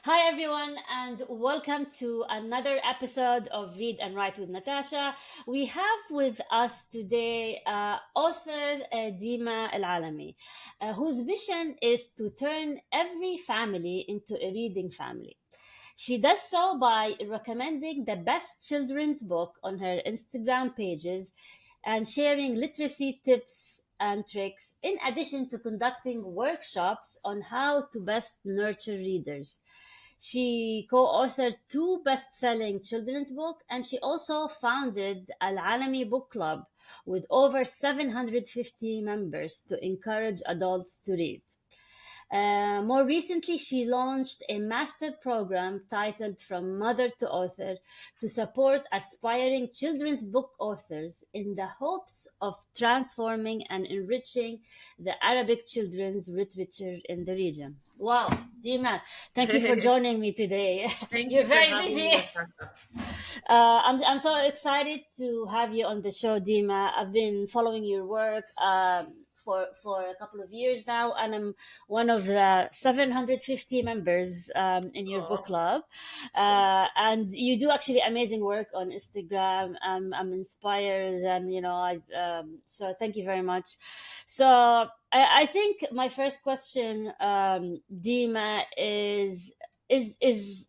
Hi, everyone, and welcome to another episode of Read and Write with Natasha. We have with us today author Deema Alalami, whose mission is to turn every family into a reading family. She does so by recommending the best children's book on her Instagram pages and sharing literacy tips and tricks, in addition to conducting workshops on how to best nurture readers. She co-authored two best-selling children's books, and she also founded Al-Alami Book Club with over 750 members to encourage adults to read. More recently, she launched a master program titled From Mother to Author to support aspiring children's book authors in the hopes of transforming and enriching the Arabic children's literature in the region. Wow, Dima, thank you for joining me today. Thank You're you for very having busy. me, Natasha. I'm so excited to have you on the show, Dima. I've been following your work for a couple of years now, and I'm one of the 750 members in your book Oh, club. thank And you do actually amazing work on Instagram. I'm inspired, and so thank you very much. So I think my first question, Dima, is is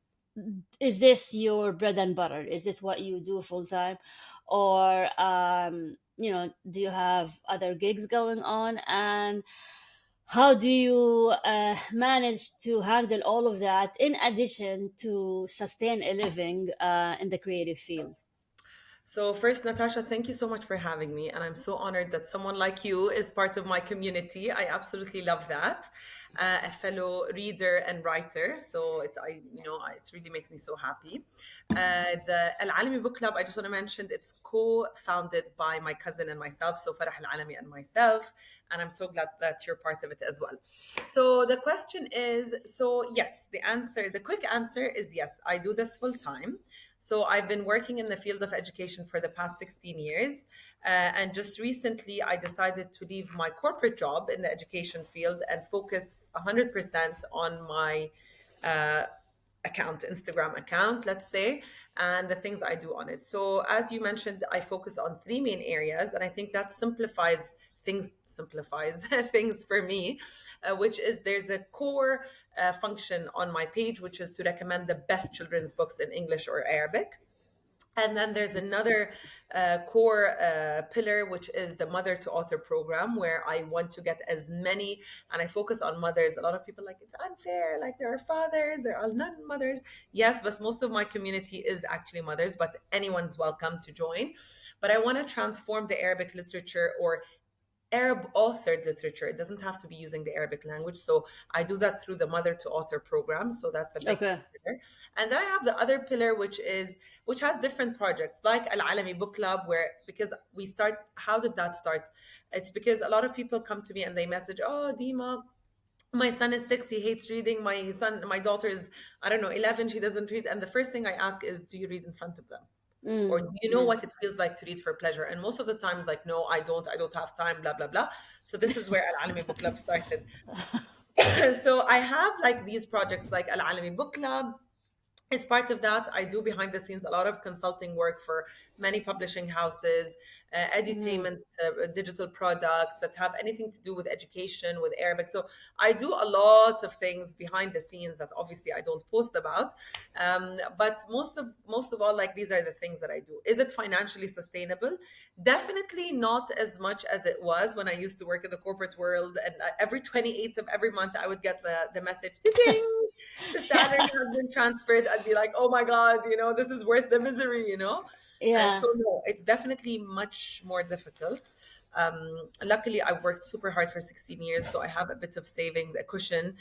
this your bread and butter? Is this what you do full time, or do you have other gigs going on? And how do you manage to handle all of that in addition to sustain a living in the creative field? So, first, Natasha, thank you so much for having me. And I'm so honored that someone like you is part of my community. I absolutely love that. A fellow reader and writer. So, it really makes me so happy. The Al Alami Book Club, I just want to mention, it's co founded by my cousin and myself. So, Farah Al Alami and myself. And I'm so glad that you're part of it as well. So, the question is yes, the quick answer is yes, I do this full time. So I've been working in the field of education for the past 16 years. And just recently, I decided to leave my corporate job in the education field and focus 100% on my uh, Instagram account, let's say, and the things I do on it. So, as you mentioned, I focus on three main areas, and I think that simplifies things for me, which is there's a core function on my page, which is to recommend the best children's books in English or Arabic. And then there's another core pillar, which is the mother to author program, where I want to get as many, and I focus on mothers. A lot of people like it's unfair, like there are fathers, there are none mothers. Yes, but most of my community is actually mothers, but anyone's welcome to join. But I want to transform the Arabic literature or Arab authored literature. It doesn't have to be using the Arabic language. So I do that through the mother to author program. So that's a big Okay. pillar. And then I have the other pillar, which has different projects like Al Alami Book Club, where because we start, how did that start? It's because a lot of people come to me and they message, oh, Dima, my son is 6, he hates reading. My daughter is, I don't know, 11, she doesn't read. And the first thing I ask is, do you read in front of them? Or do you know Yeah. what it feels like to read for pleasure? And most of the time it's like, no, I don't have time, blah blah blah. So this is where Al Alami Book Club started. So I have like these projects like Al Alami Book Club. As part of that, I do behind the scenes a lot of consulting work for many publishing houses, Mm. edutainment, digital products that have anything to do with education, with Arabic. So I do a lot of things behind the scenes that obviously I don't post about. But most of all, like these are the things that I do. Is it financially sustainable? Definitely not as much as it was when I used to work in the corporate world. And every 28th of every month, I would get the message, ding, the salary Yeah. has been transferred. I'd be like, oh my God, this is worth the misery. Yeah. So no, it's definitely much more difficult. Luckily, I've worked super hard for 16 years, so I have a bit of savings, a cushion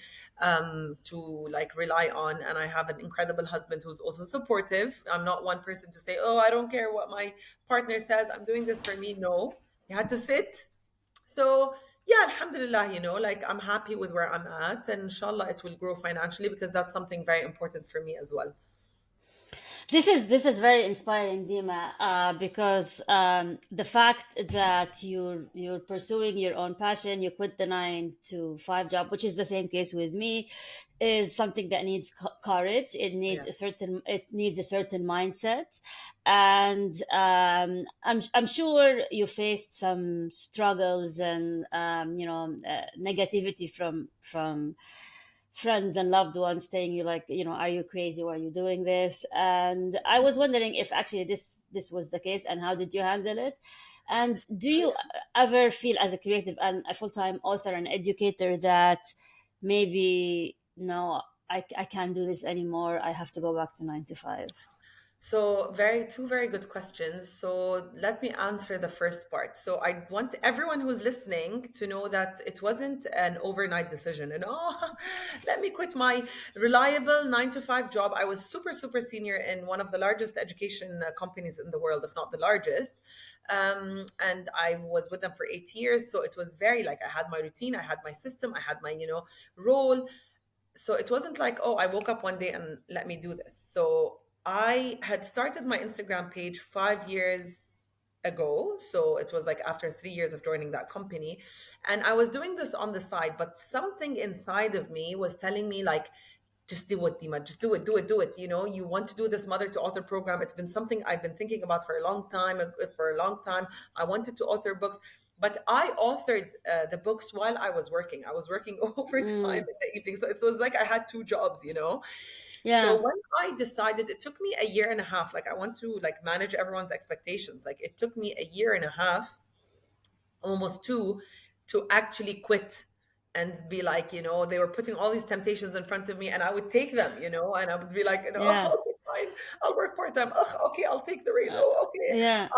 to like rely on, and I have an incredible husband who's also supportive. I'm not one person to say, "Oh, I don't care what my partner says. I'm doing this for me." No, you had to sit. So yeah, alhamdulillah, like I'm happy with where I'm at, and inshallah it will grow financially because that's something very important for me as well. This is very inspiring, Dima, because the fact that you're pursuing your own passion, you quit the 9 to 5 job, which is the same case with me, is something that needs courage. Yes. It needs a certain mindset, and I'm sure you faced some struggles and negativity from friends and loved ones saying you like, are you crazy, why are you doing this? And I was wondering if actually this was the case, and how did you handle it? And do you ever feel as a creative and a full-time author and educator that maybe no, I can't do this anymore, I have to go back to 9 to 5? So two very good questions. So let me answer the first part. So I want everyone who's listening to know that it wasn't an overnight decision. And oh, let me quit my reliable 9 to 5 job. I was super, super senior in one of the largest education companies in the world, if not the largest. And I was with them for 8 years. So it was very like I had my routine, I had my system, I had my, role. So it wasn't like, oh, I woke up one day and let me do this. So I had started my Instagram page 5 years ago. So it was like after 3 years of joining that company. And I was doing this on the side, but something inside of me was telling me, like, just do it, Dima. Just do it, do it, do it. You want to do this mother to author program. It's been something I've been thinking about for a long time. For a long time, I wanted to author books, but I authored the books while I was working. I was working overtime Mm, in the evening, so it was like I had two jobs. So yeah. when I decided, it took me a year and a half. Like I want to like manage everyone's expectations. Like it took me a year and a half, almost two, to actually quit and be like, they were putting all these temptations in front of me, and I would take them, and I would be like, Yeah. okay, fine, I'll work part time. Okay, I'll take the raise. uh, Oh, okay, yeah.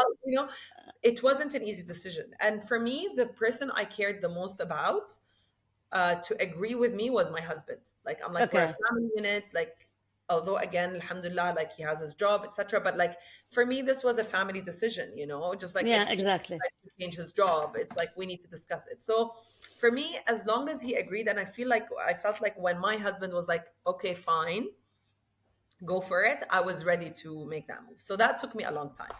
it wasn't an easy decision. And for me, the person I cared the most about to agree with me was my husband. Like I'm like, we're a Okay. family unit. Like, although again, alhamdulillah, like he has his job, etc. But like for me, this was a family decision. Just like Yeah, if he exactly. decided to change his job, it's like we need to discuss it. So for me, as long as he agreed, and I felt like when my husband was like, okay, fine, go for it, I was ready to make that move. So that took me a long time.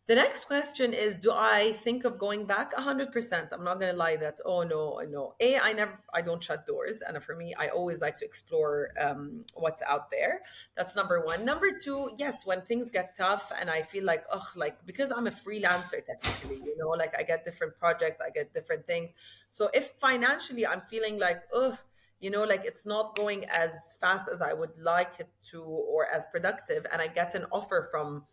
The next question is, do I think of going back? 100%. I'm not going to lie that, oh no, no. I don't shut doors. And for me, I always like to explore what's out there. That's number one. Number two, yes, when things get tough and I feel like, ugh, like, because I'm a freelancer technically, like I get different projects, I get different things. So if financially I'm feeling like, ugh, like it's not going as fast as I would like it to, or as productive, and I get an offer from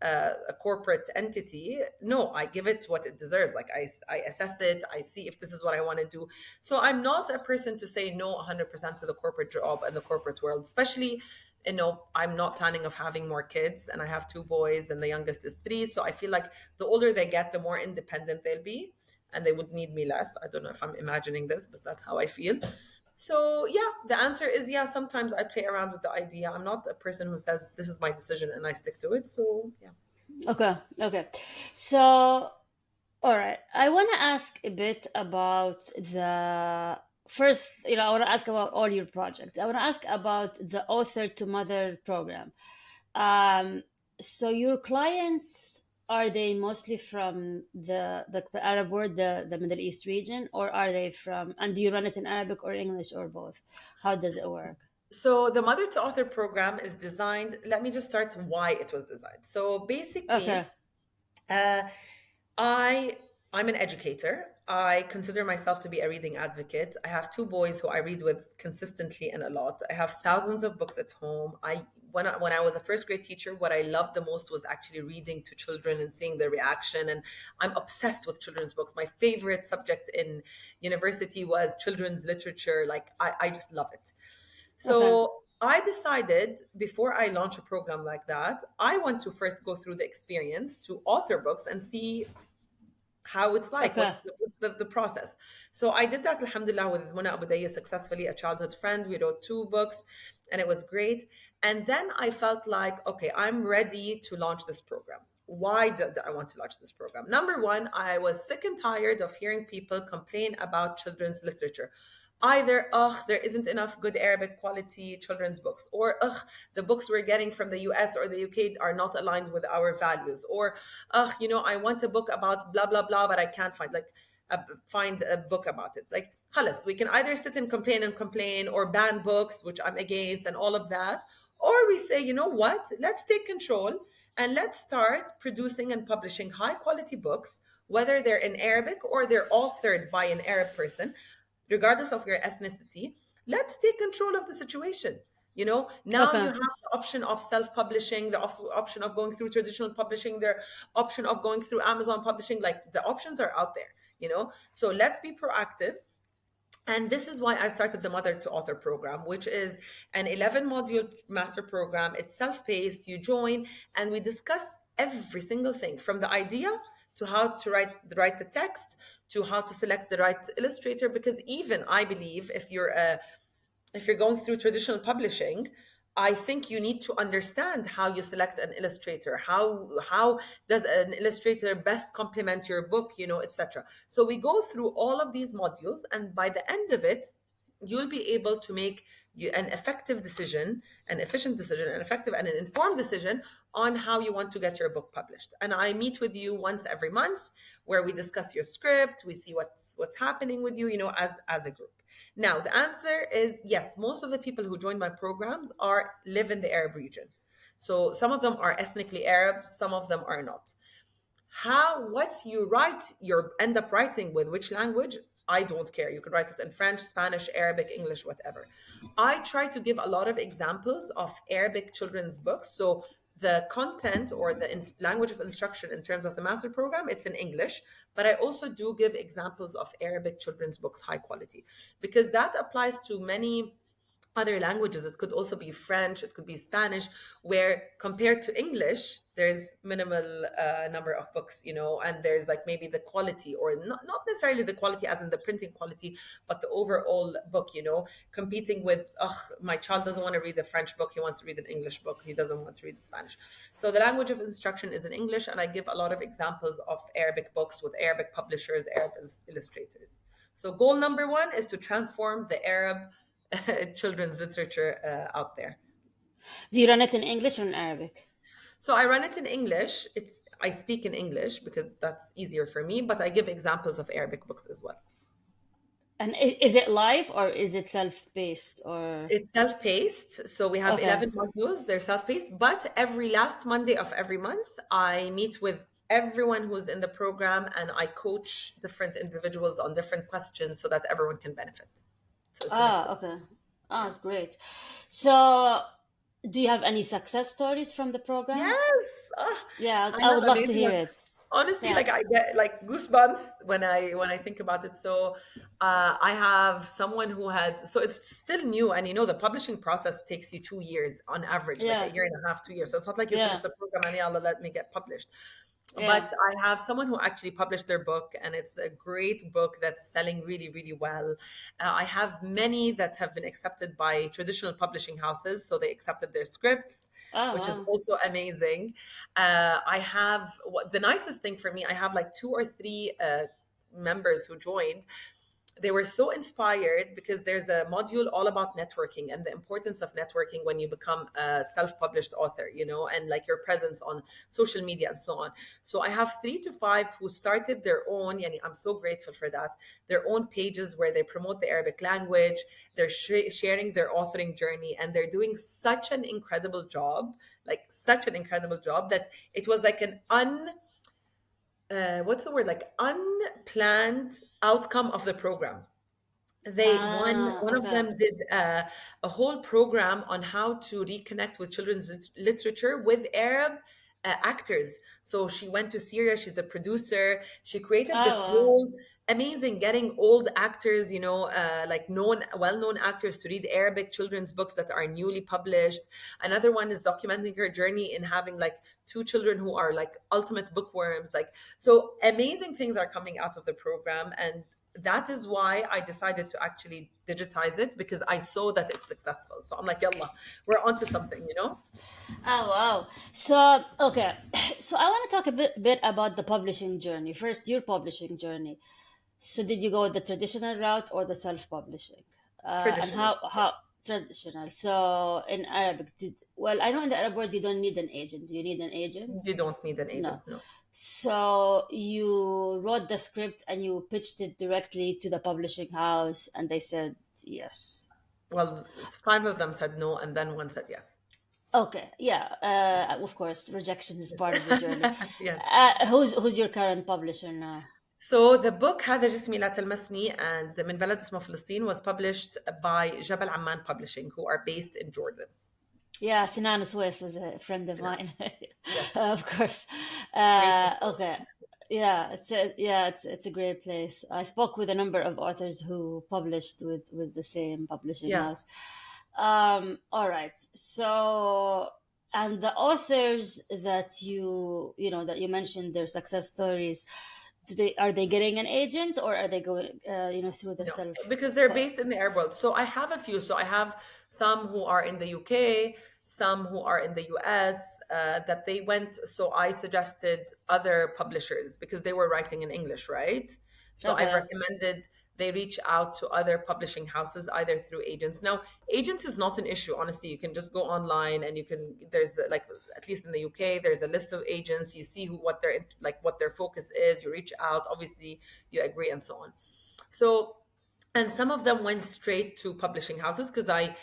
a corporate entity, no, I give it what it deserves. Like I assess it, I see if this is what I want to do. So I'm not a person to say no 100% to the corporate job and the corporate world, especially, I'm not planning of having more kids, and I have two boys and the youngest is 3. So I feel like the older they get, the more independent they'll be, and they would need me less. I don't know if I'm imagining this, but that's how I feel. So yeah, the answer is yeah. Sometimes I play around with the idea. I'm not a person who says this is my decision and I stick to it. So yeah. Okay. Okay. So, all right. I want to ask a bit about the first, I want to ask about all your projects. I want to ask about the author to mother program. Um, so your clients, are they mostly from the Arab world, the Middle East region, or are they from, and do you run it in Arabic or English or both? How does it work? So the Mother to Author program is designed. Let me just start why it was designed. So basically, Okay. uh, I I'm an educator. I consider myself to be a reading advocate. I have two boys who I read with consistently and a lot. I have thousands of books at home. When I was a first grade teacher, what I loved the most was actually reading to children and seeing their reaction. And I'm obsessed with children's books. My favorite subject in university was children's literature. Like I just love it. Okay. So I decided before I launch a program like that, I want to first go through the experience to author books and see how it's like, Okay. what's the process. So I did that, alhamdulillah, with Mona Abu Daya successfully, a childhood friend. We wrote 2 books and it was great. And then I felt like, okay, I'm ready to launch this program. Why did I want to launch this program? Number one, I was sick and tired of hearing people complain about children's literature. either there isn't enough good Arabic quality children's books, or the books we're getting from the US or the UK are not aligned with our values, or I want a book about blah blah blah, but I can't find a book about it. Like, خلص, we can either sit and complain, or ban books, which I'm against, and all of that, or we say, you know what, let's take control and let's start producing and publishing high quality books, whether they're in Arabic or they're authored by an Arab person, regardless of your ethnicity. Let's take control of the situation. Now you Okay. have the option of self-publishing, the option of going through traditional publishing, the option of going through Amazon publishing. Like, the options are out there. So let's be proactive. And this is why I started the Mother to Author program, which is an 11 module master program. It's self paced. You join, and we discuss every single thing, from the idea to how to write the text, to how to select the right illustrator. Because even I believe, if you're going through traditional publishing, I think you need to understand how you select an illustrator. How does an illustrator best complement your book, etc. So we go through all of these modules, and by the end of it, you'll be able to make an effective decision, an efficient decision, an effective and an informed decision on how you want to get your book published. And I meet with you once every month, where we discuss your script, we see what's happening with you, as a group. Now, the answer is yes. Most of the people who join my programs live in the Arab region. So some of them are ethnically Arab, some of them are not. What you end up writing with which language, I don't care. You could write it in French, Spanish, Arabic, English, whatever. I try to give a lot of examples of Arabic children's books. So the content, or the language of instruction in terms of the master program, it's in English, but I also do give examples of Arabic children's books, high quality, because that applies to many other languages. It could also be French, it could be Spanish, where compared to English, there's minimal number of books, and there's like maybe the quality, or not necessarily the quality as in the printing quality, but the overall book, competing with, my child doesn't want to read the French book, he wants to read an English book, he doesn't want to read Spanish. So the language of instruction is in English, and I give a lot of examples of Arabic books with Arabic publishers, Arab illustrators. So goal number one is to transform the Arab children's literature out there. Do you run it in English or in Arabic? So I run it in English. I speak in English because that's easier for me, but I give examples of Arabic books as well. And is it live or is it self-paced or? It's self-paced. So we have Okay. 11 modules. They're self-paced, but every last Monday of every month, I meet with everyone who's in the program, and I coach different individuals on different questions so that everyone can benefit. So it's a mix of. Okay. It's great. So, do you have any success stories from the program? Yes. Yeah, I I would have love to amazing hear ones. it. Honestly, Yeah. like, I get like goosebumps when I think about it. So I have someone who had, so it's still new, and the publishing process takes you 2 years on average, like a Yeah. year and a half, 2 years. So it's not like you finish Yeah. the program and yalla, let me get published. Yeah. But I have someone who actually published their book, and it's a great book that's selling really, really well. I have many that have been accepted by traditional publishing houses, so they accepted their scripts, Oh, which is wow. also amazing. I have the nicest thing for me. I have like two or three members who joined. They were so inspired because there's a module all about networking and the importance of networking when you become a self-published author, and like your presence on social media and so on. So I have 3 to 5 who started their own, yani I'm so grateful for that, their own pages where they promote the Arabic language. They're sharing their authoring journey, and they're doing such an incredible job, like such an incredible job, that it was like an what's the word, like unplanned outcome of the program. One of Okay. them did a whole program on how to reconnect with children's literature with Arab actors. So she went to Syria. She's a producer. She created Oh, this wow. whole amazing, getting old actors, like well-known actors, to read Arabic children's books that are newly published. Another one is documenting her journey in having like 2 children who are like ultimate bookworms. Like, so amazing things are coming out of the program, and that is why I decided to actually digitize it, because I saw that it's successful. So I'm like, yalla, we're onto something. Oh, wow. So, okay. So, I want to talk a bit about the publishing journey. First, your publishing journey. So did you go the traditional route or the self-publishing? And Traditional. how traditional? So in Arabic, well, I know in the Arab world you don't need an agent. Do you need an agent? You don't need an agent, No. no. So you wrote the script and you pitched it directly to the publishing house, and they said yes. Well, five of them said no, and then one said yes. Okay, yeah. Of course, rejection is part of the journey. Yes. Who's your current publisher now? So the book هذا جسمي لا تلمسني and من بلد اسمه فلسطين was published by جبل عمان Publishing, who are based in Jordan. Yeah, Sinan Swiss is a friend of You know, mine. yes, Of course. great. Okay. Yeah, it's a great place. I spoke with a number of authors who published with the same publishing Yeah. house. All right. So, and the authors that that you mentioned their success stories, are they getting an agent or are they going through the No, self? because they're based in the Arab world. So I have a few. So I have some who are in the UK, some who are in the US, that they went. So I suggested other publishers because they were writing in English, right? So I've Okay. recommended they reach out to other publishing houses either through agents. Now, agent is not an issue, honestly. You can just go online and there's like, at least in the UK, there's a list of agents. You see what their focus is. You reach out, obviously, you agree, and so on. So, and some of them went straight to publishing houses because I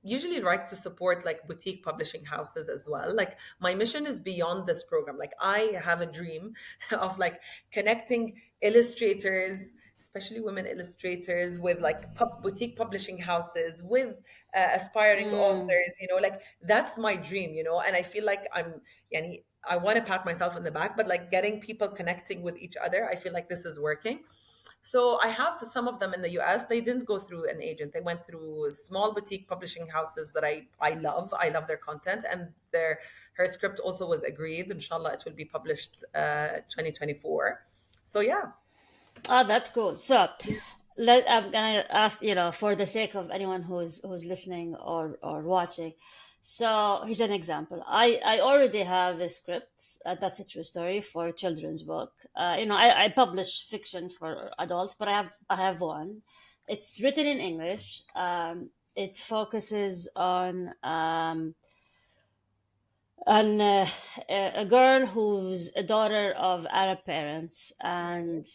usually like to support like boutique publishing houses as well. Like my mission is beyond this program. Like I have a dream of like connecting illustrators, especially women illustrators, with like boutique publishing houses, with aspiring Mm, authors, like that's my dream, and I feel like yani, I want to pat myself in the back, but like getting people connecting with each other, I feel like this is working. So I have some of them in the US. They didn't go through an agent. They went through small boutique publishing houses that I love. I love their content, and her script also was agreed. Inshallah, it will be published 2024. So yeah. that's cool. So, I'm gonna ask, for the sake of anyone who's listening or watching. So here's an example. I already have a script. That's a true story for a children's book. I publish fiction for adults, but I have one. It's written in English. It focuses on a girl who's a daughter of Arab parents, and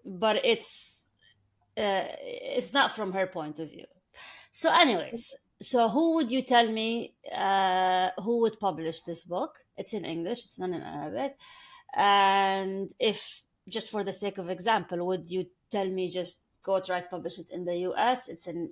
but it's not from her point of view. So, anyways, so who would you tell me who would publish this book? It's in English, it's not in Arabic. And if, just for the sake of example, would you tell me just go try to publish it in the US? It's in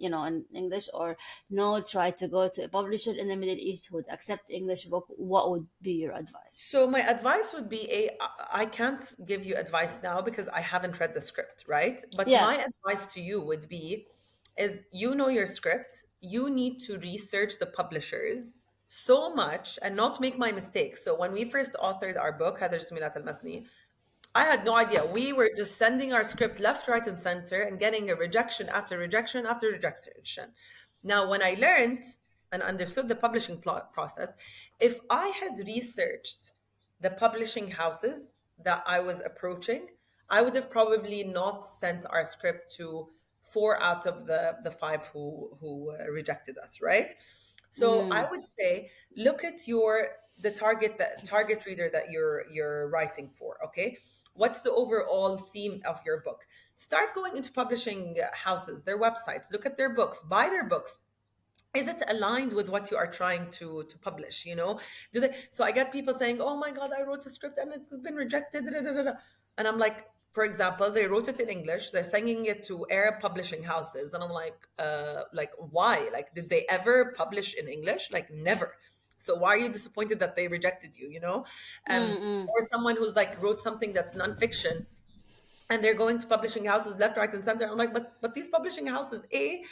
English, or no, try to go to publish it in the Middle East who would accept English book. What would be your advice? So my advice would be I can't give you advice now because I haven't read the script, right? But Yeah. my advice to you would be is your script, you need to research the publishers so much and not make my mistake. So when we first authored our book, هذا جسمي Al-Masni, I had no idea. We were just sending our script left, right, and center and getting a rejection after rejection after rejection. Now, when I learned and understood the publishing process, if I had researched the publishing houses that I was approaching, I would have probably not sent our script to four out of the five who rejected us, right? So I Mm, would say look at the target reader that you're writing for. Okay, what's the overall theme of your book? Start going into publishing houses, their websites, look at their books, buy their books. Is it aligned with what you are trying to publish? Do they? So I get people saying, "Oh my God, I wrote a script and it's been rejected." Da, da, da, da, da. And I'm like, for example, they wrote it in English. They're sending it to Arab publishing houses, and I'm like why? Like, did they ever publish in English? Like, never. So why are you disappointed that they rejected you? mm, mm, Or someone who's like wrote something that's nonfiction and they're going to publishing houses left, right, and center. I'm like, but these publishing houses, they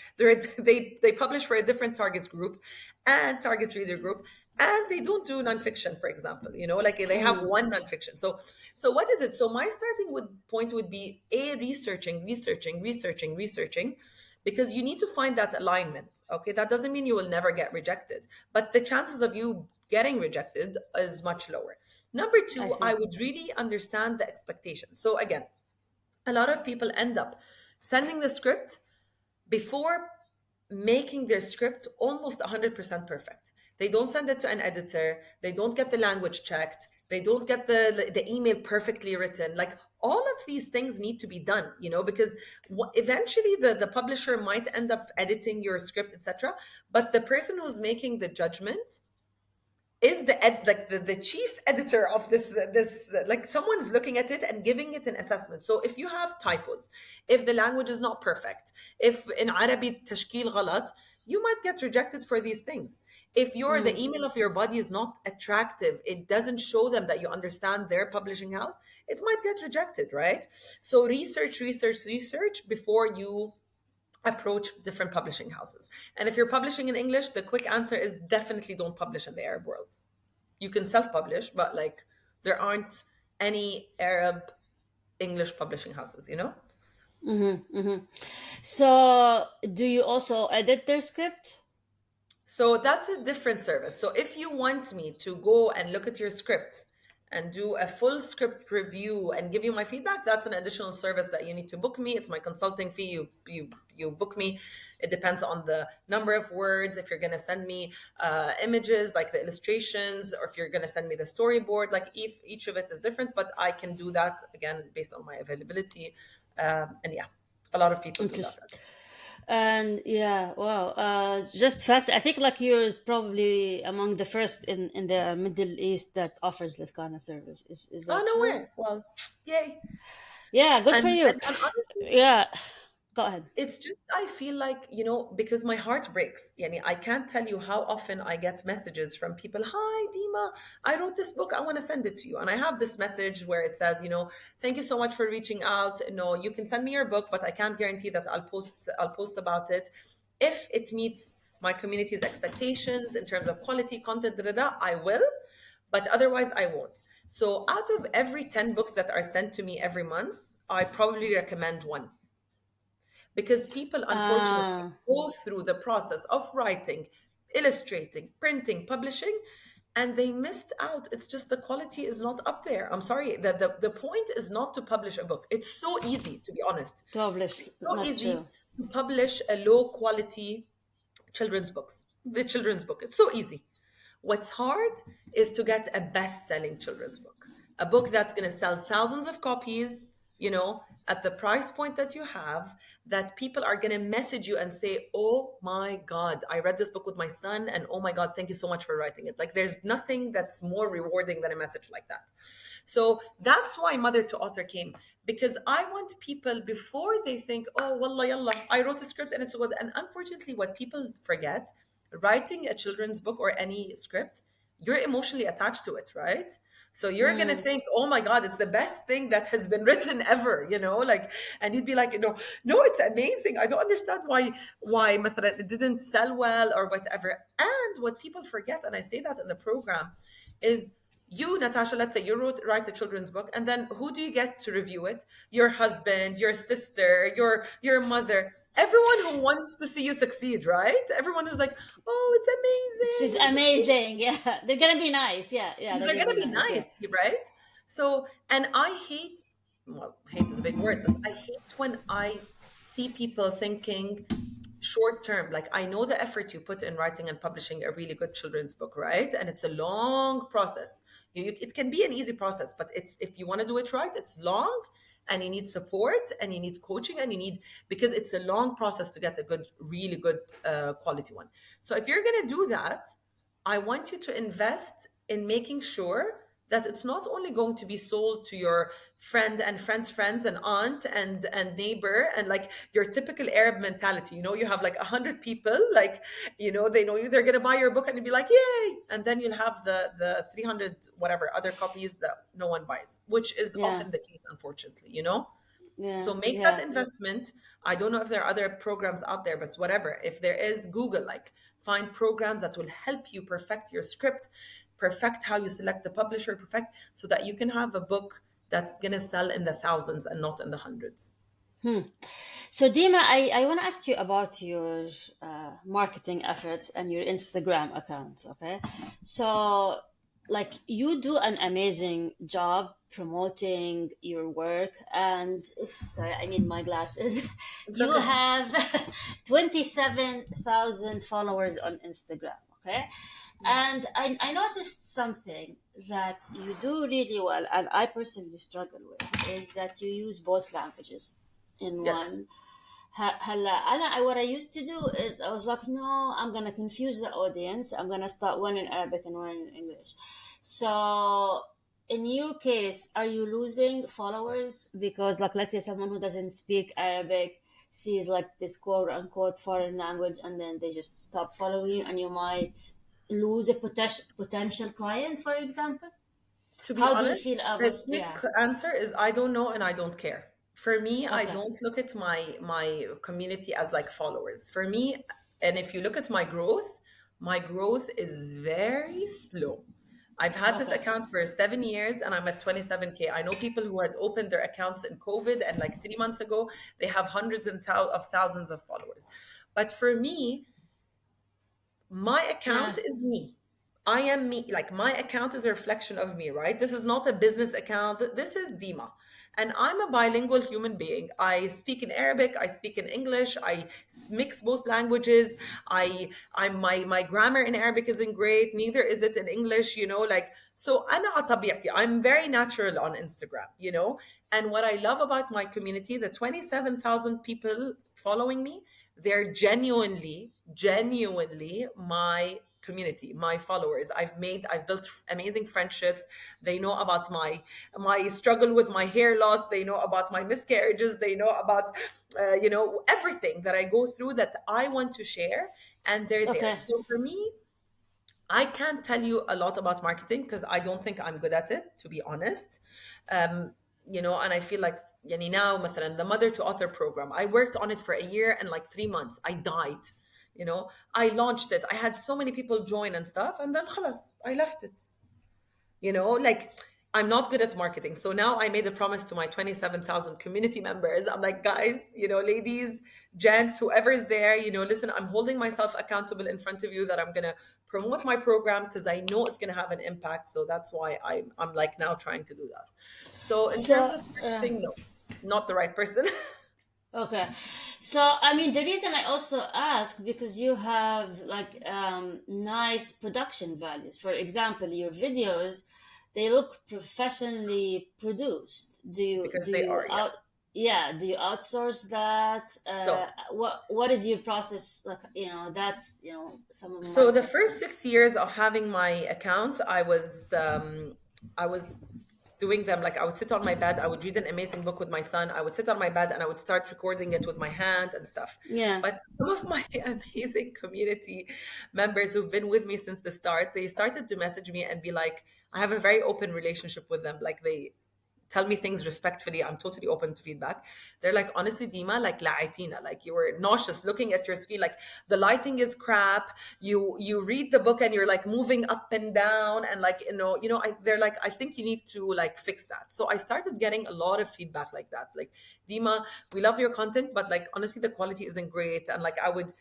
publish for a different target group and target reader group, and they don't do nonfiction, for example. Like they have mm. one nonfiction. So what is it? So my starting point would be researching, because you need to find that alignment. Okay, that doesn't mean you will never get rejected, but the chances of you getting rejected is much lower. Number I two, I see. would really understand the expectations. So again, A lot of people end up sending the script before making their script almost 100% perfect. They don't send it to an editor, they don't get the language checked, they don't get the email perfectly written. Like all of these things need to be done, because eventually the publisher might end up editing your script, etc. But the person who's making the judgment is the chief editor of this like someone's looking at it and giving it an assessment. So if you have typos, if the language is not perfect, if in Arabi tashkil ghalat, you might get rejected for these things. If the Mm. email of your body is not attractive, it doesn't show them that you understand their publishing house, it might get rejected, right? So research before you approach different publishing houses. And if you're publishing in English, the quick answer is definitely don't publish in the Arab world. You can self-publish, but like there aren't any Arab English publishing houses, Mm-hmm, mm-hmm. So, do you also edit their script? So that's a different service. So if you want me to go and look at your script and do a full script review and give you my feedback, that's an additional service that you need to book me. It's my consulting fee. You book me. It depends on the number of words. If you're going to send me images like the illustrations, or if you're going to send me the storyboard, like if each of it is different, but I can do that again based on my availability. And yeah, a lot of people do that. Interest. And yeah, wow, just fast. I think like you're probably among the first in the Middle East that offers this kind of service. Is Oh, that no true? way. Well, yay. Yeah, good And, for you. and honestly, Yeah, go ahead. it's just I feel like, because my heart breaks. Yani, I can't tell you how often I get messages from people. Hi, Deema, I wrote this book. I want to send it to you. And I have this message where it says, thank you so much for reaching out. No, you can send me your book, but I can't guarantee that I'll post about it. If it meets my community's expectations in terms of quality, content, I will, but otherwise I won't. So out of every 10 books that are sent to me every month, I probably recommend one, because people unfortunately Uh, go through the process of writing, illustrating, printing, publishing, and they missed out. It's just the quality is not up there. I'm sorry. The point is not to publish a book. It's so easy, to be honest. publish, It's so not easy true. to publish a low quality children's book. It's so easy. What's hard is to get a best-selling children's book, a book that's going to sell thousands of copies, at the price point that you have, that people are going to message you and say, "Oh my God, I read this book with my son, and oh my God, thank you so much for writing it." Like, there's nothing that's more rewarding than a message like that. So that's why Mother to Author came, because I want people, before they think, "Oh, wallah, yallah, I wrote a script and it's so good." And unfortunately, what people forget, writing a children's book or any script, you're emotionally attached to it, right? So you're gonna Mm, think, "Oh my God, it's the best thing that has been written ever," like, and you'd be like, no, it's amazing. I don't understand why مثلا it didn't sell well or whatever. And what people forget, and I say that in the program, is you, Natasha, let's say you write a children's book, and then who do you get to review it? Your husband, your sister, your mother, everyone who wants to see you succeed, right? Everyone who's like, "Oh, it's this is amazing, it's amazing." amazing. Yeah, they're gonna be nice. Yeah, yeah, they're They're gonna gonna be be nice. Yeah. nice, right? So, and I hate, well, hate is a big word, but I hate when I see people thinking short term. Like, I know the effort you put in writing and publishing a really good children's book, right? And it's a long process. It can be an easy process, but it's, if you want to do it right, it's long, and you need support, and you need coaching, and you need, because it's a long process to get a good, really good quality one. So if you're gonna do that, I want you to invest in making sure that it's not only going to be sold to your friend and friend's friends and aunt and neighbor, and like your typical Arab mentality. You have like 100 people, like, they know you, they're gonna buy your book, and you'll be like, "Yay!" And then you'll have the 300 whatever other copies that no one buys, which is Yeah, often the case, unfortunately. yeah, So make that yeah. investment. I don't know if there are other programs out there, but whatever. If there is, Google, like, find programs that will help you perfect your script, perfect how you select the publisher, perfect so that you can have a book that's going to sell in the thousands and not in the hundreds. Hmm. So, Dima, I want to ask you about your marketing efforts and your Instagram accounts. Okay, so like you do an amazing job promoting your work, and sorry, I need my glasses. It's You okay. have 27,000 followers on Instagram, okay? And I noticed something that you do really well, and I personally struggle with, is that you use both languages in Yes. one. هلا what I used to do is I was like, no, I'm gonna confuse the audience. I'm gonna start one in Arabic and one in English. So in your case, are you losing followers because, like, let's say someone who doesn't speak Arabic sees like this quote unquote foreign language, and then they just stop following you, and you might lose a potential client, for example? To be How do you honest, feel the about, quick yeah? answer is I don't know and I don't care. For me, I Okay, don't look at my community as like followers. For me, and if you look at my growth is very slow. I've had this okay, account for 7 years and I'm at 27K. I know people who had opened their accounts in COVID and like 3 months ago, they have hundreds of thousands of followers. But for me, my yeah, account is me. I am me. Like my account is a reflection of me, right? This is not a business account. This is Dima. And I'm a bilingual human being. I speak in Arabic, I speak in English, I mix both languages. I'm my grammar in Arabic isn't great, neither is it in English, like so أنا على طبيعتي. I'm very natural on Instagram. And what I love about my community, the 27,000 people following me, they're genuinely my community, my followers. I've built amazing friendships. They know about my struggle with my hair loss. They know about my miscarriages. They know about everything that I go through that I want to share, and they're there. okay. So for me, I can't tell you a lot about marketing because I don't think I'm good at it, to be honest. Um, and I feel like now, مثلا, the mother to author program, I worked on it for a year and like 3 months. I died. I launched it. I had so many people join and stuff, and then خلاص, I left it. Like I'm not good at marketing. So now I made a promise to my 27,000 community members. I'm like, guys, ladies, gents, whoever is there, listen, I'm holding myself accountable in front of you that I'm going to promote my program because I know it's going to have an impact. So that's why I'm like now trying to do that. So in terms So, of marketing, no, not the right person. okay. So, I mean, the reason I also ask, because you have like nice production values. For example, your videos, they look professionally produced. Do you Because do they you are, out yes. yeah, do you outsource that? So What is your process like, that's, some of my So the first questions. 6 years of having my account, I was doing them like I would sit on my bed, I would read an amazing book with my son, I would sit on my bed and I would start recording it with my hand and stuff. Yeah. But some of my amazing community members who've been with me since the start, they started to message me and be like, I have a very open relationship with them. Like they tell me things respectfully. I'm totally open to feedback. They're like, honestly, Dima, like la'atina, like you were nauseous looking at your screen, like the lighting is crap. You read the book and you're like moving up and down and like they're like, I think you need to like fix that. So I started getting a lot of feedback like that. Like, Dima, we love your content, but like honestly, the quality isn't great. And like I would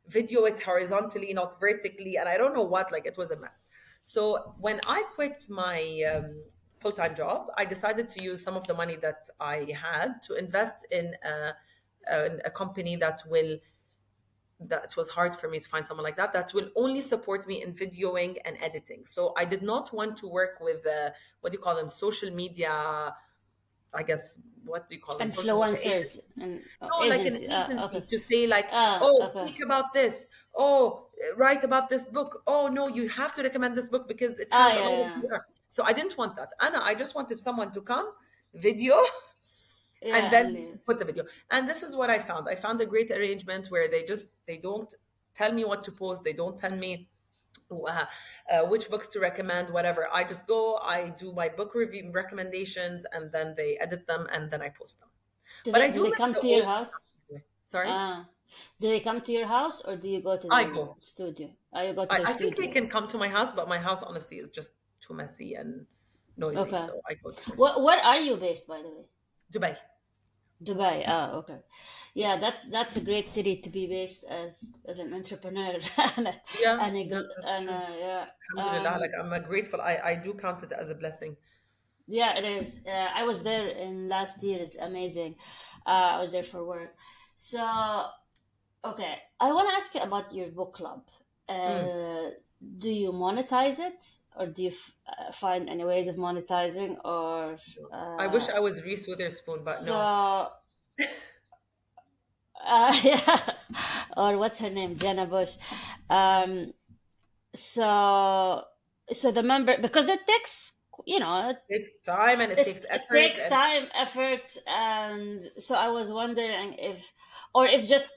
video it horizontally, not vertically, and I don't know what, like it was a mess. So when I quit my full-time job, I decided to use some of the money that I had to invest in a company that was hard for me to find someone like that will only support me in videoing and editing. So I did not want to work with what do you call them, social media, I guess, what do you call them, social media agents. Influencers and No, like an agency. agency Okay. to say like, oh, Okay. speak about this. Oh, write about this book. Oh no, you have to recommend this book because it Ah, has a yeah, lot of yeah. PR. So I didn't want that. Anna, I just wanted someone to come, video, and Yeah, then Ali. put the video. And this is what I found. I found a great arrangement where they don't tell me what to post. They don't tell me which books to recommend, whatever. I just go, I do my book review recommendations, and then they edit them, and then I post them. But I Do do they miss come the to your old house? stuff. Sorry? Ah, do they come to your house, or do you go to I their go. studio? Oh, you go to I, their I think they studio. can come to my house, but my house honestly is just too messy and noisy. Okay. So I go to their stuff. Where are you based, by the way? Dubai. Dubai. Ah, okay. Yeah, that's a great city to be based as an entrepreneur and Yeah, and, yeah, that's true. yeah. Alhamdulillah, like I'm grateful. I do count it as a blessing. Yeah, it is. I was there in last year. It's amazing. I was there for work. So, okay, I want to ask you about your book club. Mm. Uh, do you monetize it, or do you find any ways of monetizing, or I wish uh, I was Reese Witherspoon, but no. so? Yeah, or what's her name, Jenna Bush. Um, so, so the member, because it takes, It takes time and it takes it effort takes and time, effort, and so I was wondering if, or if just,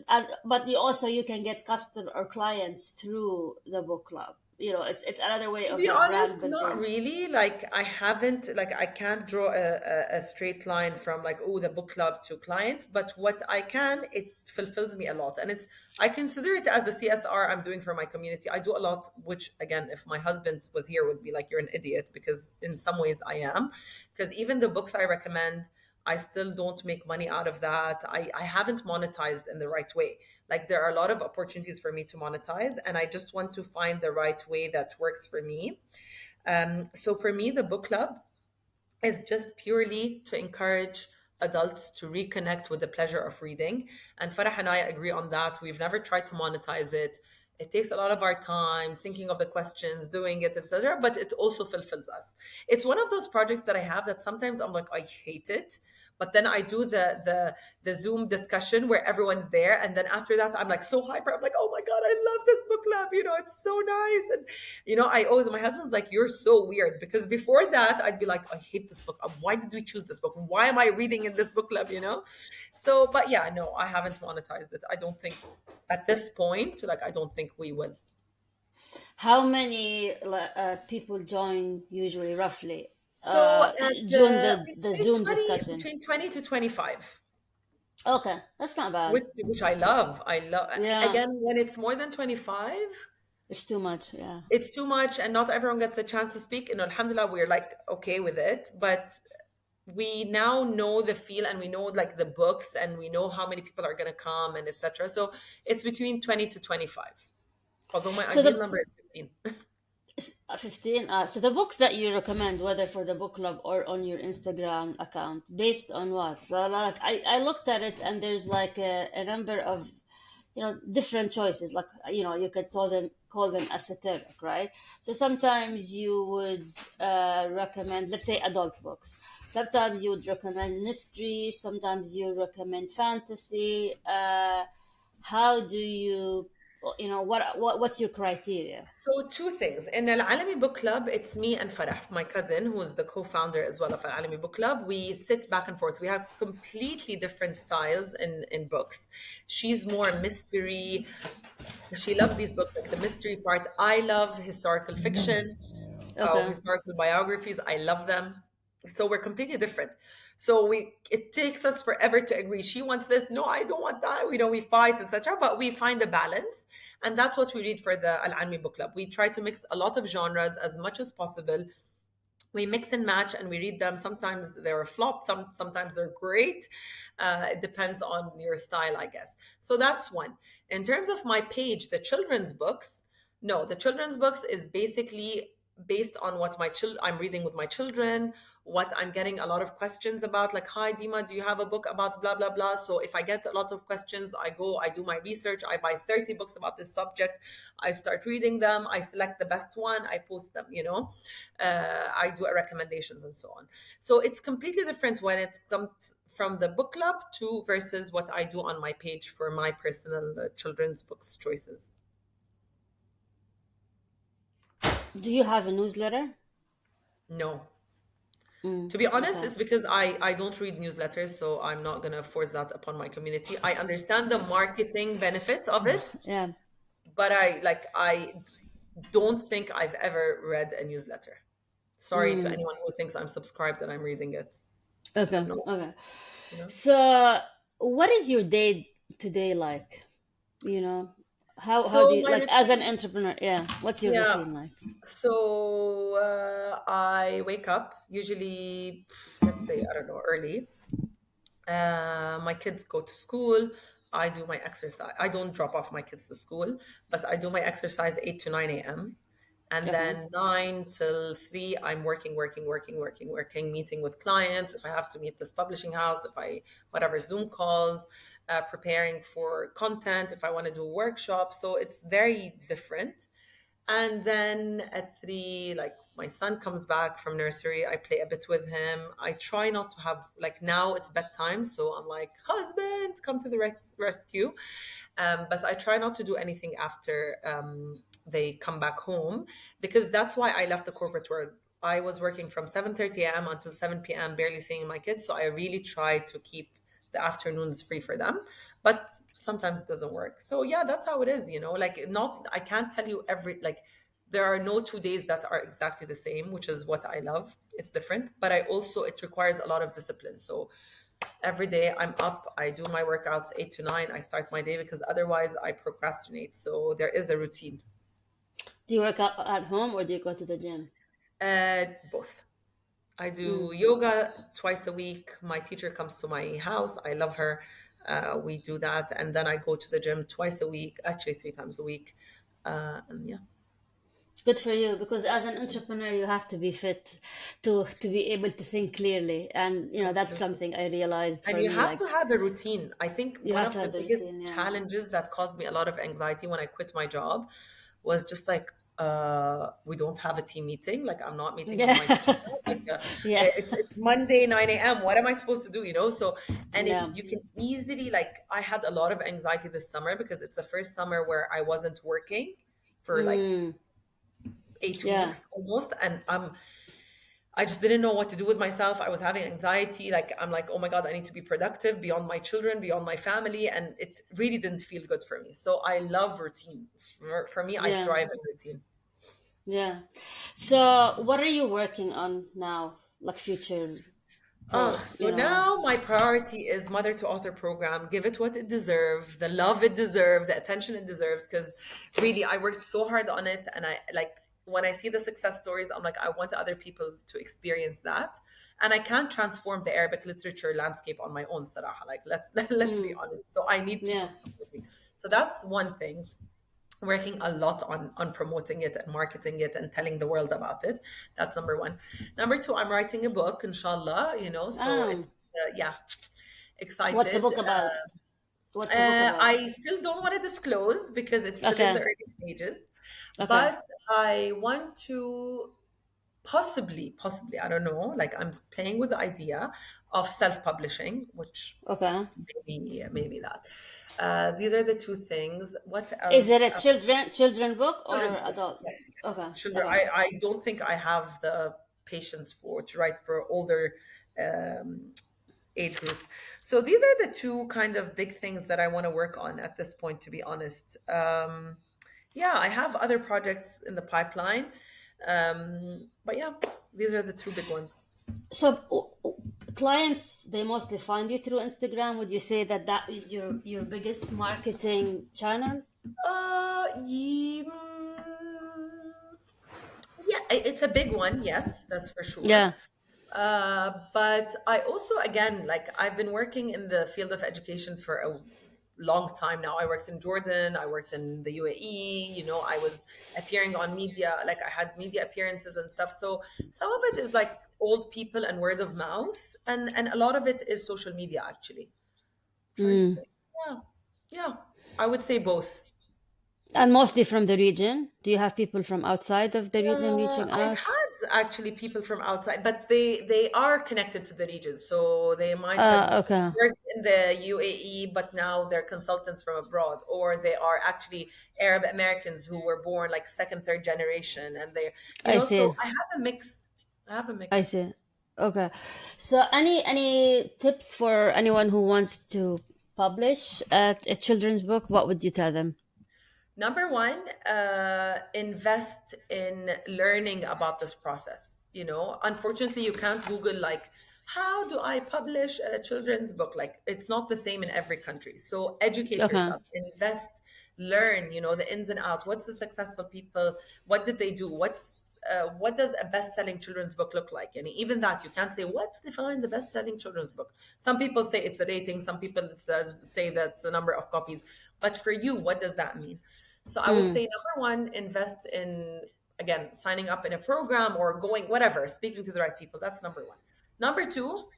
but you also you can get customer or clients through the book club. It's another way to of be like honest, brand not building. really. Like I haven't, like I can't draw a straight line from like, oh, the book club to clients. But what I can, it fulfills me a lot. And I consider it as the CSR I'm doing for my community. I do a lot, which again, if my husband was here, would be like, you're an idiot, because in some ways I am. Because even the books I recommend, I still don't make money out of that. I haven't monetized in the right way. Like there are a lot of opportunities for me to monetize, and I just want to find the right way that works for me. So for me, the book club is just purely to encourage adults to reconnect with the pleasure of reading. And Farah and I agree on that. We've never tried to monetize it. It takes a lot of our time thinking of the questions, doing it, etc. But it also fulfills us. It's one of those projects that I have that sometimes I'm like, I hate it. But then I do the Zoom discussion where everyone's there. And then after that, I'm like so hyper. I'm like, oh my God, I love this book club. It's so nice. And I always, my husband's like, you're so weird. Because before that, I'd be like, I hate this book. Why did we choose this book? Why am I reading in this book club? So, but yeah, no, I haven't monetized it. I don't think at this point, like, I don't think we will. How many people join usually, roughly, So join the between Zoom 20, discussion? between 20 to 25, Okay, that's not bad. which I love. I love, Yeah, again, when it's more than 25, it's too much. Yeah. it's too much and not everyone gets a chance to speak. And alhamdulillah, we're like, okay with it. But we now know the feel and we know like the books and we know how many people are going to come and etc. So it's between 20 to 25, although my So ideal the number is 15. 15. So the books that you recommend, whether for the book club or on your Instagram account, based on what? So like I looked at it, and there's like a number of different choices. Like you could call them esoteric, right? So sometimes you would recommend, let's say, adult books. Sometimes you would recommend mystery. Sometimes you recommend fantasy. How do you, what's your criteria? So two things. In Al Alami Book Club, it's me and Farah, my cousin, who is the co-founder as well of Al Alami Book Club. We sit back and forth. We have completely different styles in books. She's more mystery. She loves these books, like the mystery part. I love historical fiction, Okay. historical biographies. I love them. So we're completely different. So it takes us forever to agree. She wants this. No, I don't want that. We fight, etc. But we find a balance, and that's what we read for the Al Almi Book Club. We try to mix a lot of genres as much as possible. We mix and match and we read them. Sometimes they're a flop, sometimes they're great. It depends on your style, I guess. So that's one. In terms of my page, the children's books, no, the children's books is basically based on what I'm reading with my children, what I'm getting a lot of questions about, like, hi Dima, do you have a book about blah blah blah? So if I get a lot of questions, I do my research, I buy 30 books about this subject, I start reading them, I select the best one, I post them. I do recommendations and so on. So it's completely different when it comes from the book club to versus what I do on my page for my personal children's books choices. Do you have a newsletter? No. Mm, To be honest, okay. it's because I don't read newsletters, so I'm not gonna force that upon my community. I understand the marketing benefits of it, Yeah. but I don't think I've ever read a newsletter. Sorry to Mm, anyone who thinks I'm subscribed and I'm reading it. okay. No, Okay. you know. So, what is your day to day like? You know, how do So you, my like, as an routine, entrepreneur? Yeah. What's your yeah. routine like? So I wake up usually, let's say, I don't know, early. My kids go to school. I do my exercise. I don't drop off my kids to school, but I do my exercise 8 to 9 a.m. And Okay. then 9 till 3, I'm working, meeting with clients. If I have to meet this publishing house, if I, whatever, Zoom calls, preparing for content, if I want to do a workshop. So it's very different. And then at 3, like my son comes back from nursery, I play a bit with him. I try not to have, like, now it's bedtime, so I'm like, husband, come to the rescue. But I try not to do anything after they come back home, because that's why I left the corporate world. I was working from 7:30 a.m. until 7 p.m., barely seeing my kids. So I really try to keep the afternoons free for them. But sometimes it doesn't work. So yeah, that's how it is, like, not, I can't tell you like, there are no 2 days that are exactly the same, which is what I love. It's different, but it requires a lot of discipline. So every day I'm up, I do my workouts 8 to 9, I start my day, because otherwise I procrastinate. So there is a routine. Do you work out at home or do you go to the gym? Both. I Mm. do yoga twice a week. My teacher comes to my house. I love her. We do that. And then I go to the gym twice a week, actually 3 times a week. And yeah, Good for you, because as an entrepreneur, you have to be fit to be able to think clearly, and that's absolutely. something I realized And for you me. have to Like have a routine. I think you one have of to the have the biggest routine. Yeah. challenges that caused me a lot of anxiety when I quit my job was just like, we don't have a team meeting. Like, I'm not meeting with Yeah. my team. Like, Yeah. it's Monday 9 a.m. What am I supposed to do? So, and Yeah. you can easily, like, I had a lot of anxiety this summer because it's the first summer where I wasn't working for like Mm. eight Yeah. weeks almost, and I just didn't know what to do with myself. I was having anxiety. Like, I'm like, oh my God, I need to be productive beyond my children, beyond my family. And it really didn't feel good for me. So I love routine. For me, I Yeah. thrive in routine. Yeah. So, what are you working on now? Like future So now my priority is mother to author program. Give it what it deserves, the love it deserves, the attention it deserves. Because really, I worked so hard on it, and I like when I see the success stories, I'm like, I want other people to experience that. And I can't transform the Arabic literature landscape on my own, Sarah. Like, let's be Mm. honest. So I need people Yeah. to support me. So that's one thing, working a lot on promoting it and marketing it and telling the world about it. That's number one. Number two, I'm writing a book, inshallah, so Um, it's yeah, what's the excited. book about? What's the book about? I still don't want to disclose because it's still in the Okay. early stages, Okay. but I want to possibly, I don't know, like, I'm playing with the idea of self-publishing, which Okay. maybe that. These are the two things. What Is it else? a children book or Children's books. adult? Yes, yes. Okay. Children. Okay. I don't think I have the patience to write for older um, age groups. So these are the two kind of big things that I want to work on at this point, to be honest. Yeah, I have other projects in the pipeline. But yeah, these are the two big ones. So, clients, they mostly find you through Instagram. Would you say that that is your biggest marketing channel? Yeah, it's a big one. Yes, that's for sure. Yeah. But I also, again, like, I've been working in the field of education for a long time now. I worked in Jordan, I worked in the UAE, I was appearing on media, like, I had media appearances and stuff. So some of it is like old people and word of mouth, and a lot of it is social media, actually. Trying to Mm. think. Yeah. Yeah. I would say both. And mostly from the region. Do you have people from outside of the region reaching I've out? had actually people from outside, but they are connected to the region. So they might have Okay. worked in the UAE, but now they're consultants from abroad, or they are actually Arab Americans who were born like second, third generation, and I so see. I have a mix. I have a I mix. see. Okay. So, any tips for anyone who wants to publish a children's book? What would you tell them? Number one, invest in learning about this process. Unfortunately, you can't Google, like, how do I publish a children's book? Like, it's not the same in every country. So educate Okay. yourself, invest, learn, the ins and outs. What's the successful people? What did they do? What's what does a best-selling children's book look like? And even that, you can't say what defines a best-selling children's book. Some people say it's the rating, some people say that's the number of copies. But for you, what does that mean? So I would Mm. say number one, invest in, again, signing up in a program or going whatever, speaking to the right people. That's number one. Number two,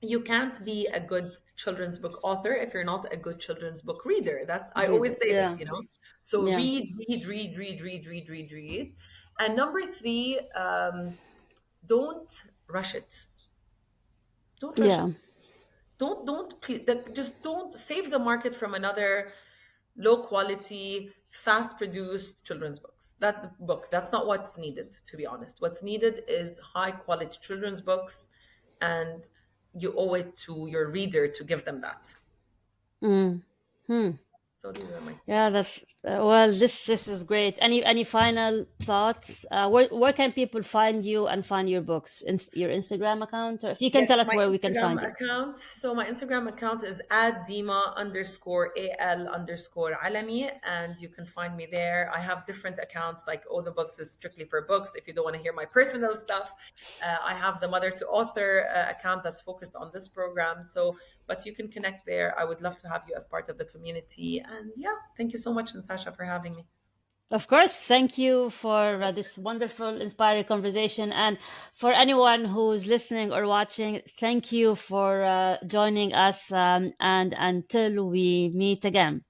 you can't be a good children's book author if you're not a good children's book reader. That's, I Read always it. say this, Yeah. So Yeah. read. And number three, don't rush it. Don't rush Yeah. it. Don't please, just don't save the market from another low quality, fast produced children's books. That's not what's needed, to be honest. What's needed is high quality children's books, and you owe it to your reader to give them that. Mm. Hmm. So these are my Yeah, that's well. This is great. Any final thoughts? Where can people find you and find your books? Your Instagram account, or if you can Yes, tell us my where we can Instagram find you. account. So my Instagram account is at Deema underscore AL underscore Alami, and you can find me there. I have different accounts, like all the books is strictly for books. If you don't want to hear my personal stuff, I have the mother to author account that's focused on this program. So, but you can connect there. I would love to have you as part of the community. And yeah, thank you so much, Natasha, for having me. Of course, thank you for this wonderful, inspiring conversation, and for anyone who's listening or watching, thank you for joining us. And until we meet again.